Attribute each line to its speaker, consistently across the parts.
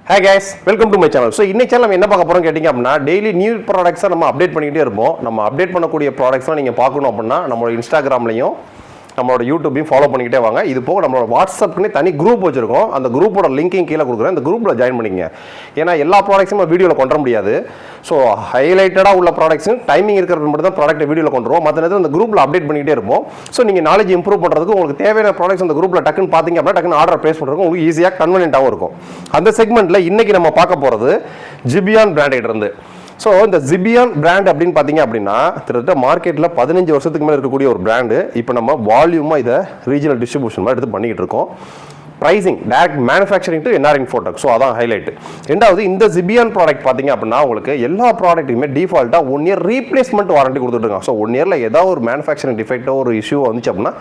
Speaker 1: Hi guys, welcome to my channel. So இன்னைக்கு channel நம்ம என்ன பார்க்க போறோம் கேட்டிங்க அப்படினா டெய்லி நியூ ப்ராடக்ட்ஸை நம்ம அப்டேட் பண்ணிக்கிட்டே இருப்போம். நம்ம அப்டேட் பண்ணக்கூடிய ப்ராடக்ட்ஸ்லாம் நீங்க பார்க்கணும் அப்படினா நம்மளோட இன்ஸ்டாகிராம்லயும் நம்மளோட யூடியூபையும் ஃபாலோ பண்ணிக்கிட்டே வாங்க. இது போக நம்மளோட வாட்ஸ்அப்னு தனி குரூப் வச்சிருக்கோம். அந்த குரூப்போட லிங்கையும் கீழே கொடுக்குறேன். இந்த குரூப்பில் ஜாயின் பண்ணிக்கங்க. ஏன்னா எல்லா ப்ராடக்ட்ஸும் நம்ம வீடியோவில் கொண்டு வர முடியாது. ஸோ ஹைலைட்டடாக உள்ள ப்ராடக்ட்ஸும் டைமிங் இருக்கிறது மட்டும் தான் ப்ராடக்ட்டை வீடியோவில் கொண்டு வருவோம். மற்ற நேரத்தில் அந்த குரூப்பில் அப்டேட் பண்ணிக்கிட்டே இருப்போம். ஸோ நீங்கள் நாலேஜ் இம்ப்ரூவ் பண்ணுறதுக்கு உங்களுக்கு தேவையான ப்ராடக்ட்ஸ் அந்த குரூப்பில் டக்குன்னு பார்த்தீங்க அப்படின்னா டக்குன்னு ஆர்டர் ப்ளேஸ் பண்ணுறதுக்கு உங்களுக்கு ஈஸியாக கன்வீனியன்ட்டாகவும் இருக்கும். அந்த செக்மெண்ட்டில் இன்றைக்கி நம்ம பார்க்க போகிறது ஜிபியான் பிராண்டில் இருந்து. ஸோ இந்த ஜிபியான் பிராண்ட் அப்படின்னு பார்த்தீங்க அப்படின்னா கிட்டத்தட்ட மார்க்கெட்டில் 15 வருஷத்துக்கு மேலே இருக்கக்கூடிய ஒரு பிராண்டு. இப்போ நம்ம வால்யூமாக இதை ரீஜனல் டிஸ்ட்ரிபியூஷன் மாதிரி எடுத்து பண்ணிக்கிட்டு இருக்கோம். Pricing direct manufacturing to NR Infotech. So அதான் ஹைலைட். ரெண்டாவது இந்த ஜிபியான் ப்ராடக்ட் பார்த்தீங்க அப்படின்னா உங்களுக்கு எல்லா ப்ராடக்ட்டுமே டிஃபால்ட்டாக 1 இயர் ரீப்ளேஸ்மெண்ட் வாரண்டி கொடுத்துட்ருக்காங்க. ஸோ 1 இயரில் ஏதாவது ஒரு மேனுஃபேக்சரிங் டிஃபெக்டோ ஒரு இஷ்யூ வந்துச்சு அப்படின்னா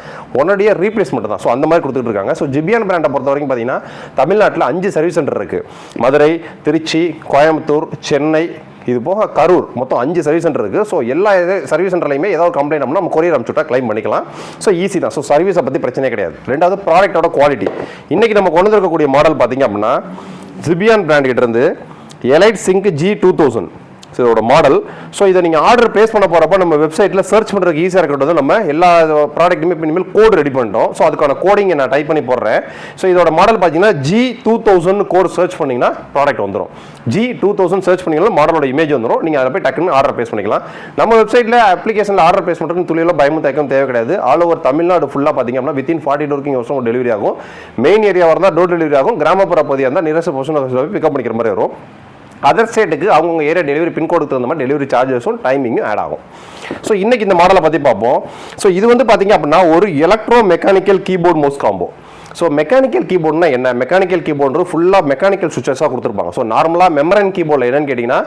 Speaker 1: 1 இயர் ரீப்ளேஸ்மெண்ட் தான். ஸோ அந்த மாதிரி கொடுத்துட்டு இருக்காங்க. ஸோ ஜிபியான் பிராண்டை பொறுத்த வரைக்கும் பார்த்தீங்கன்னா தமிழ்நாட்டில் 5 சர்வீஸ் சென்டர் இருக்குது. மதுரை, திருச்சி, கோயம்புத்தூர், சென்னை, இது போக கரூர், மொத்தம் 5 சர்வீஸ் சென்டர் இருக்குது. ஸோ எல்லா சர்வீஸ் சென்டர்லையுமே ஏதாவது கம்ப்ளைண்ட் அப்படின்னா நம்ம கொரியர் அனுப்பிச்சுட்டா கிளைம் பண்ணிக்கலாம். ஸோ ஈஸி தான். ஸோ சர்வீஸை பற்றி பிரச்சனையே கிடையாது. ரெண்டாவது ப்ராடக்டோட குவாலிட்டி. இன்றைக்கி நம்ம கொண்டு இருக்கக்கூடிய மாடல் பார்த்தீங்க அப்படின்னா ஜிபியான் பிராண்ட் கிட்ட இருந்து எலைட் சிங்க் G2000 இதோட மாடல். ஸோ இதை நீங்கள் ஆர்டர் பிளேஸ் பண்ண போகிறப்ப நம்ம வெப்சைட்டில் சர்ச் பண்ணுறதுக்கு ஈஸியாக இருக்கிறது நம்ம எல்லா ப்ராடக்ட்டுமே இப்போ இனிமேல் கோடு ரெடி பண்ணிட்டோம். ஸோ அதுக்கான கோடிங் நான் டைப் பண்ணி போடுறேன். ஸோ இதோட மாடல் பார்த்தீங்கன்னா G2000 கோட் சர்ச் பண்ணிங்கன்னா ப்ராடக்ட் வந்துடும். G2000 சர்ச் பண்ணிங்கன்னா மாடலோட இமேஜ் வந்துடும். நீங்கள் அதை போய் டக்குன்னு ஆர்டர் பிளேஸ் பண்ணிக்கலாம். நம்ம வெப்சைட்டில் அப்ளிகேஷனில் ஆர்டர் பிளேஸ் பண்ணுறதுக்கு துளியில் பயமும் தயக்கம் தேவை கிடையாது. ஆல் ஓவர் தமிழ்நாடு ஃபுல்லாக பார்த்தீங்க அப்படின்னா வித்தின் 40 ஒர்க்கிங் ஹவர்ஸ் டெலிவரி ஆகும். மெயின் ஏரியாவாக இருந்தால் டோர் டெலிவரி ஆகும். கிராமப்புற பகுதியாக இருந்தால் நிரச போர்ஷன் பிக்கப் பண்ணிக்கிற மாதிரி வரும். அதர் ஸ்டேட்டுக்கு அவங்க ஏரியா டெலிவரி பின்கோடுக்கு தகுந்த மாதிரி டெலிவரி சார்ஜஸும் டைமிங்கும் ஆட் ஆகும். ஸோ இன்றைக்கி இந்த மாடலை பற்றி பார்ப்போம். ஸோ இது வந்து பார்த்தீங்க அப்படின்னா ஒரு electro mechanical keyboard mouse combo. So mechanical கீபோர்ட்னா என்ன? மெக்கானிக்கல் கீபோர்டு ஃபுல்லாக மெக்கானிக்கல் சுவிச்சஸாக கொடுத்துருப்பாங்க. ஸோ நார்மலாக மெமரன் கீபோர்டில் என்னன்னு கேட்டிங்கன்னா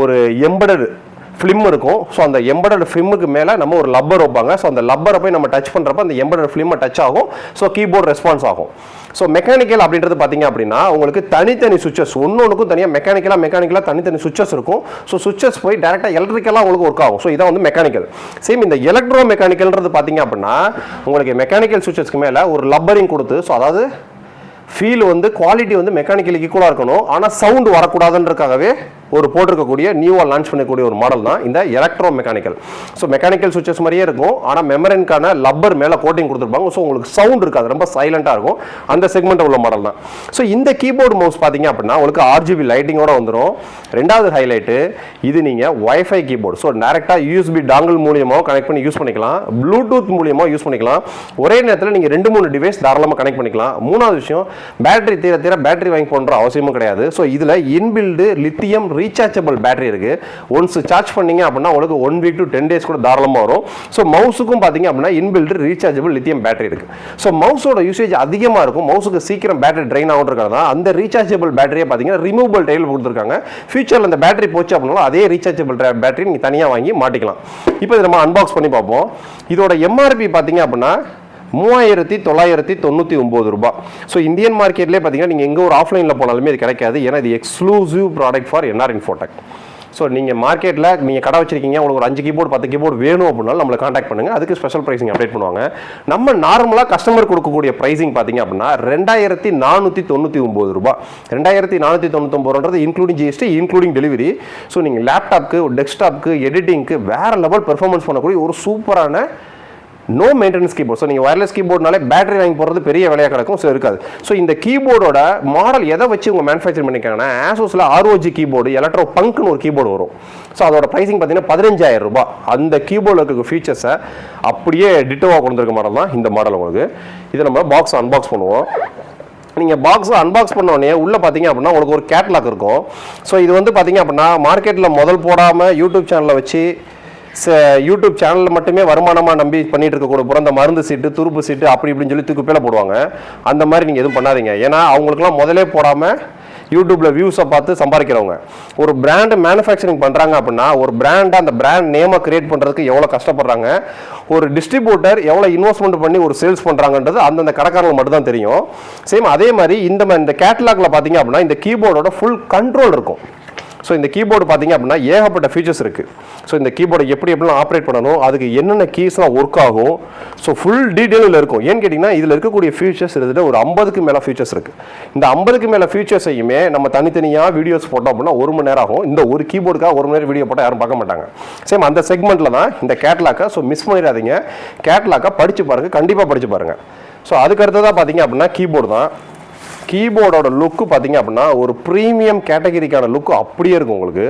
Speaker 1: ஒரு எம்படட் ஃபிலிம் இருக்கும். ஸோ அந்த எம்படட் ஃபிலிமுக்கு மேலே நம்ம ஒரு லப்பர் வைப்பாங்க. ஸோ அந்த லப்பரை போய் நம்ம டச் பண்ணுறப்ப அந்த எம்படட் ஃபிலிமை டச் ஆகும். ஸோ கீபோர்டு ரெஸ்பான்ஸ் ஆகும். ஸோ மெக்கானிக்கல் அப்படின்றது பார்த்தீங்க அப்படின்னா உங்களுக்கு தனித்தனி சுவிச்சஸ் ஒன்றுக்கும் தனியாக மெக்கானிக்கலாக தனித்தனி சுவிச்சஸ் இருக்கும். ஸோ சுவிச்சஸ் போய் டேரெக்டாக எலக்ட்ரிக்கலாக உங்களுக்கு ஒர்க் ஆகும். ஸோ இதான் வந்து மெக்கானிக்கல். சேம் இந்த எலக்ட்ரோ மெக்கானிக்கல்ன்றது பார்த்தீங்க அப்படின்னா உங்களுக்கு மெக்கானிக்கல் சுவிச்சஸ்க்கு மேலே ஒரு லப்பரிங் கொடுத்து, ஸோ அதாவது ஃபீல் வந்து குவாலிட்டி வந்து மெக்கானிக்கல் ஈக்குவலாக இருக்கணும், ஆனால் சவுண்டு வரக்கூடாதுன்றதுக்காகவே ஒரு போட்டிருக்கக்கூடிய நியூவாக லான்ச் பண்ணக்கூடிய ஒரு மாடல் தான் இந்த electro mechanical. So mechanical switches மாதிரியே இருக்கும், ஆனால் மெமரனுக்கான லப்பர் மேலே கோட்டிங் கொடுத்துருப்பாங்க. ஸோ உங்களுக்கு சவுண்ட் இருக்காது, ரொம்ப சைலண்டாக இருக்கும். அந்த செக்மெண்ட் உள்ள மாடல் தான். ஸோ இந்த கீபோர்டு மவுஸ் பார்த்தீங்க அப்படின்னா உங்களுக்கு RGB லைட்டிங்கோட வந்துடும். ரெண்டாவது ஹைலைட்டு, இது நீங்கள் வைஃபை கீபோர்டு. ஸோ டேரெக்டாக USB டாங்கிள் மூலியமாக கனெக்ட் பண்ணி யூஸ் பண்ணிக்கலாம், ப்ளூடூத் மூலியமாக யூஸ் பண்ணிக்கலாம். ஒரே நேரத்தில் நீங்கள் 2-3 டிவைஸ் தாராளமாக கனெக்ட் பண்ணிக்கலாம். மூணாவது விஷயம், பேட்டரி தீர பேட்டரி வாங்கி போன்ற அவசியமும் கிடையாது. ஸோ இதில் இன்பில்டு லித்தியம் ரீசார்ஜபிள் பேட்டரி இருக்கு. ஒன்ஸ் சார்ஜ் பண்ணீங்க அப்படின்னா உங்களுக்கு 1 வீக் to 10 days கூட தாராளமாக வரும். ஸோ மவுஸுக்கும் பார்த்தீங்க அப்படின்னா இன்பில்டு ரீசார்ஜபிள் லித்தியம் பேட்டரி இருக்கு. ஸோ மவுஸோட யூசேஜ் அதிகமாக இருக்கும். மவுஸுக்கு சீக்கிரம் பேட்டரி ட்ரைன் ஆகும் இருக்கிறதா அந்த ரீசார்ஜபிள் பேட்டரியை பார்த்தீங்கன்னா ரிமூவபிள் டைல் கொடுத்துருக்காங்க. ஃபியூச்சரில் அந்த பேட்டரி போச்சு அப்படின்னா அதே ரீசார்ஜபிள் பேட்டரி நீங்கள் தனியாக வாங்கி மாட்டிக்கலாம். இப்போ இதை நம்ம அன்பாக்ஸ் பண்ணி பார்ப்போம். இதோட MRP பார்த்தீங்க அப்படின்னா 3999 ரூபாய். ஸோ இந்தியன் மார்க்கெட்லேயே பார்த்தீங்கன்னா நீங்கள் எங்கே ஒரு ஆஃப்லைனில் போனாலுமே இது கிடைக்காது. ஏன்னா இது exclusive product for NR Infotech. So நீங்கள் மார்க்கெட்டில் நீங்கள் கடை வச்சிருக்கீங்க, உங்களுக்கு ஒரு 5 கீபோர்டு 10 கீபோர்டு வேணும் அப்படின்னாலும் நம்மளை காண்டாக்ட் பண்ணுங்கள். அதுக்கு ஸ்பெஷல் ப்ரைஸிங் அப்டேட் பண்ணுவாங்க. நம்ம நார்மலாக கஸ்டமர் கொடுக்கக்கூடிய ப்ரைஸிங் பார்த்தீங்க அப்படின்னா 2499 ரூபாய். 2499 including GST, including delivery. So நீங்கள் லேப்டாப்க்கு, டெஸ்க்டாப்க்கு, எடிட்டிங்க்கு வேறு லெவல் பெர்ஃபார்மன்ஸ் பண்ணக்கூடிய ஒரு சூப்பரான நோ மெயின்டெனன்ஸ் கீபோர்ட். ஸோ நீங்கள் வயர்லெஸ் கீபோர்ட்னாலே பேட்டரி வாங்கி போகிறது பெரிய வேலையாக கிடக்கும். ஸோ இருக்காது. ஸோ இந்த கீபோர்டோட மாடல் எதை வச்சு உங்கள் மேனுஃபேக்சர் பண்ணியிருக்காங்கன்னா ஆசோஸில் ROG கீபோர்டு எலக்ட்ரோ பங்க்னு ஒரு கீபோர்டு வரும். ஸோ அதோட ப்ரைஸிங் பார்த்தீங்கன்னா 15000 ரூபாய். அந்த கீபோர்டில் இருக்க ஃபீச்சர்ஸை அப்படியே டிட்டோவாக கொடுத்துருக்க மாடல் தான் இந்த மாடல். உங்களுக்கு இதை நம்ம பாக்ஸ் அன்பாக்ஸ் பண்ணுவோம். நீங்கள் பாக்ஸ் அன்பாக்ஸ் பண்ணோடனே உள்ளே பார்த்தீங்க அப்படின்னா உங்களுக்கு ஒரு கேட்லாக் இருக்கும். ஸோ இது வந்து பார்த்தீங்க அப்படின்னா மார்க்கெட்டில் முதல் போடாமல் யூடியூப் சேனலில் வச்சு யூடியூப் சேனலில் மட்டுமே வருமானமாக நம்பி பண்ணிட்டு இருக்கக்கூடிய புறம் இந்த மருந்து சீட்டு, துருப்பு சீட்டு அப்படி இப்படின்னு சொல்லி தூக்கு பேல போடுவாங்க. அந்த மாதிரி நீங்கள் எதுவும் பண்ணாதீங்க. ஏன்னா அவங்களுக்குலாம் முதலே போடாமல் யூடியூப்ல வியூஸை பார்த்து சம்பாதிக்கிறவங்க. ஒரு பிராண்ட் மேனுஃபேக்சரிங் பண்ணுறாங்க அப்படின்னா ஒரு பிராண்டை அந்த பிராண்ட் நேமை கிரியேட் பண்ணுறதுக்கு எவ்வளோ கஷ்டப்படுறாங்க, ஒரு டிஸ்ட்ரிபியூட்டர் எவ்வளோ இன்வெஸ்ட்மெண்ட் பண்ணி ஒரு சேல்ஸ் பண்ணுறாங்கன்றது அந்தந்த கடைக்காரங்களுக்கு மட்டும் தான் தெரியும். சேம் அதே மாதிரி இந்த கேட்டலாக்ல பார்த்தீங்க அப்படின்னா இந்த கீபோர்டோட ஃபுல் கண்ட்ரோல் இருக்கும். ஸோ இந்த கீபோர்டு பார்த்தீங்க அப்படின்னா ஏகப்பட்ட ஃபீச்சர்ஸ் இருக்குது. ஸோ இந்த கீபோர்டை எப்படிலாம் ஆப்ரேட் பண்ணணும், அதுக்கு என்னென்ன கீஸ்லாம் ஒர்க் ஆகும், ஸோ ஃபுல் டீட்டெயிலில் இருக்கும். ஏன்னு கேட்டிங்கன்னா இதில் இருக்கக்கூடிய ஃபீச்சர்ஸ் இருந்துட்டு ஒரு 50க்கு மேலே ஃபீச்சர்ஸ் இருக்குது. இந்த 50க்கு மேலே ஃபீச்சர்ஸையுமே நம்ம தனித்தனியாக வீடியோஸ் போட்டோம் அப்படின்னா 1 மணி நேரம் ஆகும். இந்த ஒரு கீபோர்டுக்காக 1 மணி நேரம் வீடியோ போட்டால் யாரும் பார்க்க மாட்டாங்க. சேம் அந்த செக்மெண்ட்டில் தான் இந்த கேட்லாக்கை. ஸோ மிஸ் பண்ணிடாதீங்க, கேட்லாக்கை படித்து பாருங்கள், கண்டிப்பாக படித்து பாருங்கள். ஸோ அதுக்கு அடுத்ததாக பார்த்தீங்க அப்படின்னா கீபோர்டு தான். கீபோர்டோட லுக்கு பார்த்தீங்க அப்படின்னா ஒரு ப்ரீமியம் கேட்டகரிக்கான லுக்கு அப்படியே இருக்கும் உங்களுக்கு.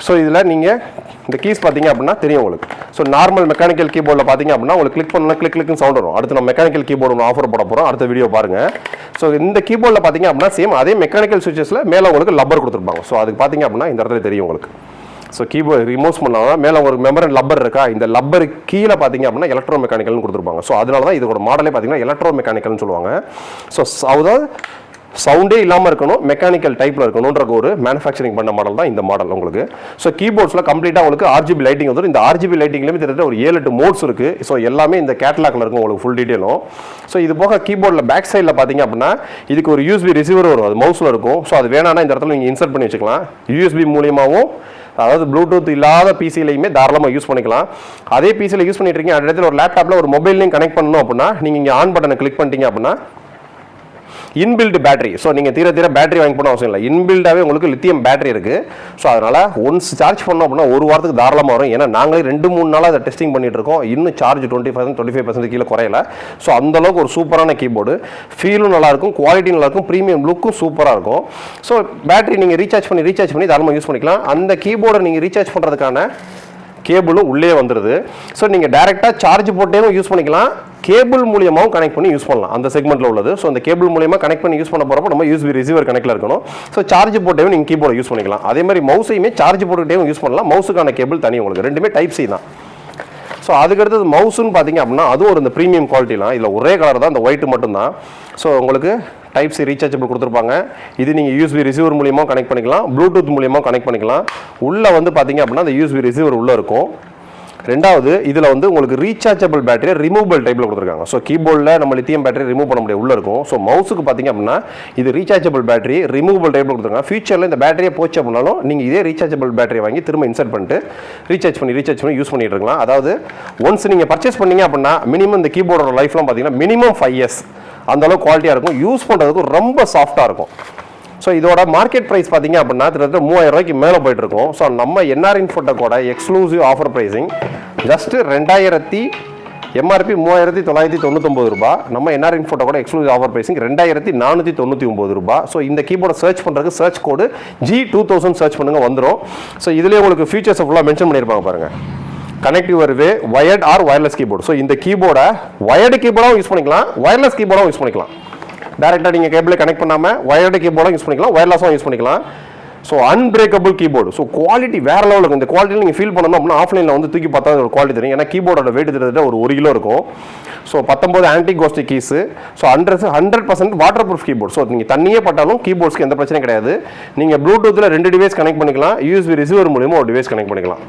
Speaker 1: ஸோ இதில் நீங்கள் இந்த கீஸ் பார்த்தீங்க அப்படின்னா தெரியும் உங்களுக்கு. ஸோ நார்மல் மெக்கானிக்கல் கீபோர்டில் பார்த்தீங்க அப்படின்னா உங்களுக்கு கிளிக் பண்ணலாம், கிளிக்னு சவுண்ட் வரும். அடுத்து நம்ம மெக்கானிக்கல் கீபோர்டு ஒன்று ஆஃபர் போட போகிறோம், அடுத்த வீடியோ பாருங்கள். ஸோ இந்த கீபோர்டில் பார்த்தீங்க அப்படின்னா சேம் அதே மெக்கானிக்கல் சுவிச்சஸில் மேலே உங்களுக்கு லப்பர் கொடுத்துருப்பாங்க. ஸோ அதுக்கு பார்த்தீங்க அப்படின்னா இந்த இடத்துல தெரியும் உங்களுக்கு. ஸோ கீபோர்டு ரிமூவ் பண்ணால் மேலே ஒரு மெமரன் லப்பர் இருக்கா, இந்த லப்பர் கீழே பார்த்தீங்க அப்படின்னா எலக்ட்ரோ மெக்கானிக்கல்னு கொடுத்துருப்பாங்க. ஸோ அதனால தான் இதோட மாடலே பார்த்தீங்கன்னா எலக்ட்ரோ மெக்கானிக்கல்னு சொல்லுவாங்க. ஸோ அதாவது சவுண்டே இல்லாமல் இருக்கணும், மெக்கானிக்கல் டைப்பில் இருக்கணுன்ற ஒரு மேனுஃபேக்சரிங் பண்ண மாடல் தான் இந்த மாடல் உங்களுக்கு. ஸோ கீபோர்ட்ஸில் கம்ப்ளீட்டாக உங்களுக்கு RGB லைட்டிங் வந்துடும். இந்த RGB லைட்டிங்லேயுமே தெரிஞ்ச ஒரு 7-8 மோட்ஸ் இருக்குது. ஸோ எல்லாமே இந்த கேட்லாக்ல இருக்கும் உங்களுக்கு ஃபுல் டீட்டெயிலும். ஸோ இது போக கீபோர்டில் பேக் சைடில் பார்த்தீங்க அப்படின்னா இதுக்கு ஒரு USB ரிசீவர் வரும், அது மவுஸில் இருக்கும். ஸோ அது வேணான்னா இந்த இடத்துல நீங்கள் இன்சர்ட் பண்ணி வச்சுக்கலாம். USB மூலியமாகவும் அதாவது ப்ளூடூத் இல்லாத பிசிலையுமே தாராளமாக யூஸ் பண்ணிக்கலாம். அதே பிசியில் யூஸ் பண்ணிட்டு இருக்கீங்க, அந்த இடத்துல ஒரு லேப்டாப்பில் ஒரு மொபைல்லையும் கனெக்ட் பண்ணணும் அப்படின்னா நீங்கள் இங்கே ஆன் பட்டனை கிளிக் பண்ணிட்டீங்க அப்படின்னா இன்பில்ட் பேட்டரி. ஸோ நீங்கள் தீர பேட்டரி வாங்கி போன அவசியம் இல்லை, இன்பில்டாகவே உங்களுக்கு லித்தியம் பேட்டரி இருக்குது. ஸோ அதனால் ஒன்ஸ் சார்ஜ் பண்ணோம் அப்படின்னா 1 வாரத்துக்கு தாராளமாக வரும். ஏன்னா நாங்களே 2-3 நாளாக அதை டெஸ்டிங் பண்ணிட்டு இருக்கோம், இன்னும் சார்ஜ் 20-25% கீழே குறையல. ஸோ அந்தளவுக்கு ஒரு சூப்பரான கீபோர்டு, ஃபீலும் நல்லாயிருக்கும், குவாலிட்டி நல்லாயிருக்கும், ப்ரீமியம் லுக்கும் சூப்பராக இருக்கும். ஸோ பேட்டரி நீங்கள் ரீசார்ஜ் பண்ணி தாராளமாக யூஸ் பண்ணிக்கலாம். அந்த கீபோர்டை நீங்கள் ரீசார்ஜ் பண்ணுறதுக்கான கேபிளும் உள்ளே வந்துடுது. ஸோ நீங்கள் டேரெக்டாக சார்ஜ் போட்டேவும் யூஸ் பண்ணிக்கலாம், கேபிள் மூலியமாகவும் கனெக்ட் பண்ணி யூஸ் பண்ணலாம். அந்த செக்மெண்ட்டில் உள்ளது. ஸோ அந்த கேபிள் மூலியமாக கனெக்ட் பண்ணி யூஸ் பண்ண போகிறப்போ நம்ம USB ரிசீவர் கனெக்டில் இருக்கணும். ஸோ சார்ஜ் போட்டேவும் நீங்கள் கீபோர்டை யூஸ் பண்ணிக்கலாம். அதே மாதிரி மவுஸையுமே சார்ஜ் போட்டுக்கிட்டேவும் யூஸ் பண்ணலாம். மவுஸுக்கான கேபிள் தனி உங்களுக்கு, ரெண்டுமே டைப் C தான். ஸோ அதுக்கடுத்தது மவுஸ்ன்னு பார்த்தீங்க அப்படின்னா அதுவும் ஒரு இந்த ப்ரீமியம் குவாலிட்டிலாம். இதில் ஒரே கலர் தான், இந்த ஒயிட் மட்டும்தான். ஸோ உங்களுக்கு டைப் C ரீசார்ஜபிள் கொடுத்துருப்பாங்க. இது நீங்கள் USB ரிசீவர் மூலியமாக கனெக்ட் பண்ணிக்கலாம், ப்ளூடூத் மூலியமாக கனெக்ட் பண்ணிக்கலாம். உள்ளே வந்து பார்த்தீங்க அப்படின்னா அந்த USB ரிசீவர் உள்ளே இருக்கும். ரெண்டாவது இதில் வந்து உங்களுக்கு ரீசார்ஜபிள் பேட்டரி ரிமூவபிள் டைப்பில் கொடுத்துருக்காங்க. ஸோ கீபோர்டில் நம்ம லித்தியம் பேட்டரி ரிமூவ் பண்ண முடியாது, உள்ளே இருக்கும். ஸோ மவுஸுக்கு பார்த்தீங்க அப்படின்னா இது ரீசார்ஜபிள் பேட்டரி ரிமூவபிள் டைப்பில் கொடுத்துருக்காங்க. ஃபியூச்சரில் இந்த பேட்டரியை போச்சு அப்படின்னாலும் நீங்கள் இதே ரீசார்ஜபிள் பேட்டரி வாங்கி திரும்ப இன்சர்ட் பண்ணிட்டு ரீசார்ஜ் பண்ணி யூஸ் பண்ணிட்டு இருக்கலாம். அதாவது ஒன்ஸ் நீங்கள் பர்ச்சேஸ் பண்ணீங்க அப்படின்னா மினிமம் இந்த கீபோர்டோட லைஃப்லாம் பார்த்தீங்கன்னா மினிமம் 5 years அந்தளவுக்கு குவாலிட்டியாக இருக்கும், யூஸ் பண்ணுறதுக்கு ரொம்ப சாஃப்டாக இருக்கும். ஸோ இதோட மார்க்கெட் ப்ரைஸ் பார்த்தீங்க அப்படின்னா கிட்டத்தட்ட 3000 ரூபாய்க்கு மேலே போயிட்டு இருக்கும். ஸோ நம்ம NR Infotech கூட exclusive offer pricing just 2000 MRP 3999 ரூபாய். நம்ம NR Infotech கூட எக்ஸ்க்ளூசிவ் ஆஃபர் ப்ரைஸிங் 2499 ரூபாய். ஸோ இந்த கீபோர்டை சர்ச் பண்ணுறதுக்கு சர்ச் கோடு G2000 சர்ச் பண்ணுங்க வந்துடும். ஸோ இதுலேயே உங்களுக்கு ஃபீச்சர்ஸ் ஃபுல்லாக மென்ஷன் பண்ணியிருப்பாங்க பாருங்கள். Connect your way wired or wireless keyboard. So இந்த கீபோர்டை வயர்டு கீபோர்டாகவும் யூஸ் பண்ணிக்கலாம், வயர்லெஸ் கீபோர்டாகவும் யூஸ் பண்ணிக்கலாம். டேரெக்டாக நீங்கள் கேபிளை கனெக்ட் பண்ணாமல் வயர்டு கீபோர்டும் யூஸ் பண்ணிக்கலாம், வயர்லெஸும் யூஸ் பண்ணிக்கலாம். So unbreakable keyboard. So quality வேறு லெவலில் இருக்கும். இந்த குவாலிட்டியில் நீங்கள் ஃபீல் பண்ணணும் அப்படின்னா ஆஃப்லைனில் வந்து தூக்கி பார்த்தா ஒரு குவாலிட்டி தெரியும். ஏன்னா கீபோர்டோட வெயிட் கிட்டத்தட்ட ஒரு 1 கிலோ இருக்கும். So 19 anti ghost keys. So 100% waterproof keyboard. So நீங்கள் தண்ணியே பட்டாலும் கீபோர்ட்ஸ்க்கு எந்த பிரச்சனையும் கிடையாது. நீங்கள் ப்ளூடூத்தில் 2 டிவைஸ் கனெக்ட் பண்ணிக்கலாம், USB ரிசீவர் மூலியமாக ஒரு டிவைஸ் கனெக்ட் பண்ணிக்கலாம்.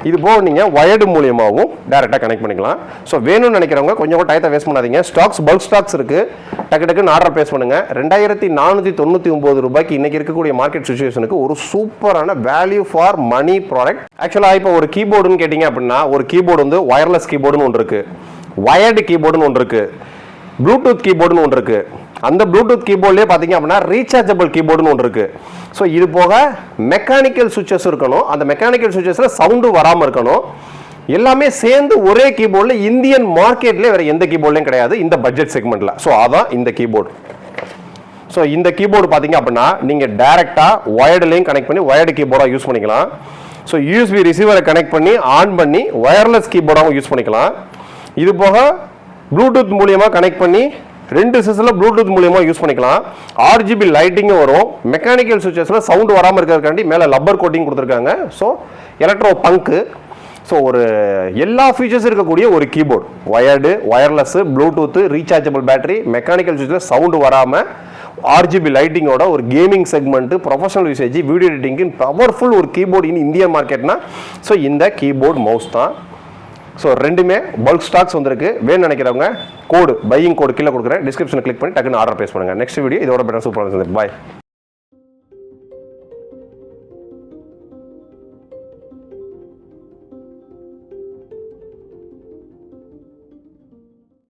Speaker 1: இது போக நீங்கள் வயர்டு மூலியமாகவும் டேரெக்டாக கனெக்ட் பண்ணிக்கலாம். ஸோ வேணும்னு நினைக்கிறவங்க கொஞ்சம் கூட டயத்தை வேஸ்ட் பண்ணாதீங்க. பல்க் ஸ்டாக்ஸ் இருக்குது, டக்குன்னு ஆர்டர் பேஸ் பண்ணுங்கள். 2499 ரூபாய்க்கு இன்றைக்கி இருக்கக்கூடிய மார்க்கெட் சிச்சுவேஷனுக்கு ஒரு சூப்பரான வேல்யூ ஃபார் மணி ப்ராடக்ட். ஆக்சுவலாக இப்போ ஒரு கீபோர்டுன்னு கேட்டிங்க அப்படின்னா ஒரு கீபோர்டு வந்து வயர்லெஸ் கீபோர்டுன்னு ஒன்று இருக்குது, வயர்டு கீபோர்டுன்னு ஒன்று இருக்குது, ப்ளூடூத் கீபோர்டுன்னு ஒன்று இருக்குது. அந்த ப்ளூடூத் கீபோர்ட்லேயே பார்த்தீங்க அப்படின்னா ரீசார்ஜபிள் கீபோர்டுன்னு ஒன்று இருக்குது. ஸோ இது போக மெக்கானிக்கல் சுவிச்சஸ் இருக்கணும், அந்த மெக்கானிக்கல் சுவிச்சஸில் சவுண்டு வராமல் இருக்கணும். எல்லாமே சேர்ந்து ஒரே கீபோர்டில் இந்தியன் மார்க்கெட்லேயே வேறு எந்த கீபோர்ட்லையும் கிடையாது இந்த பட்ஜெட் செக்மெண்ட்டில். ஸோ அதான் இந்த கீபோர்டு. ஸோ இந்த கீபோர்டு பார்த்தீங்க அப்படின்னா நீங்கள் டேரெக்டாக வயர்டுலையும் கனெக்ட் பண்ணி வயர்டு கீபோர்டாக யூஸ் பண்ணிக்கலாம். ஸோ USB ரிசீவரை கனெக்ட் பண்ணி ஆன் பண்ணி வயர்லெஸ் கீபோர்டாகவும் யூஸ் பண்ணிக்கலாம். இது போக ப்ளூடூத் மூலியமாக கனெக்ட் பண்ணி 2 சிஸ்டத்தில் ப்ளூடூத் மூலியமாக யூஸ் பண்ணிக்கலாம். RGB லைட்டிங்கும் வரும். மெக்கானிக்கல் சுவிச்சஸில் சவுண்டு வராமல் இருக்கிறதுக்காண்டி மேலே லப்பர் கோட்டிங் கொடுத்துருக்காங்க. ஸோ எலக்ட்ரோ பங்கு. ஸோ ஒரு எல்லா ஃபீச்சர்ஸ் இருக்கக்கூடிய ஒரு keyboard, wired, wireless, bluetooth, rechargeable battery, mechanical சுவிட்சில் சவுண்டு வராமல் RGB லைட்டிங்கோட ஒரு gaming segment, professional usage, video editing powerful ஒரு கீபோர்டு இன் இந்தியன் மார்க்கெட்னா ஸோ இந்த கீபோர்டு மவுஸ் தான். ஸோ ரெண்டுமே பல்க் ஸ்டாக்ஸ் வந்திருக்கு. வேணும்னு நினைக்கிறவங்க கோடு பையிங் கோடு கீழே கொடுக்குறேன், டிஸ்கிரிப்ஷனில் கிளிக் பண்ணி டக்குன்னு ஆர்டர் பேஸ் பண்ணுங்கள். நெக்ஸ்ட் வீடியோ இதோட பெட்டர் சூப்பராக இருந்தது. பாய்.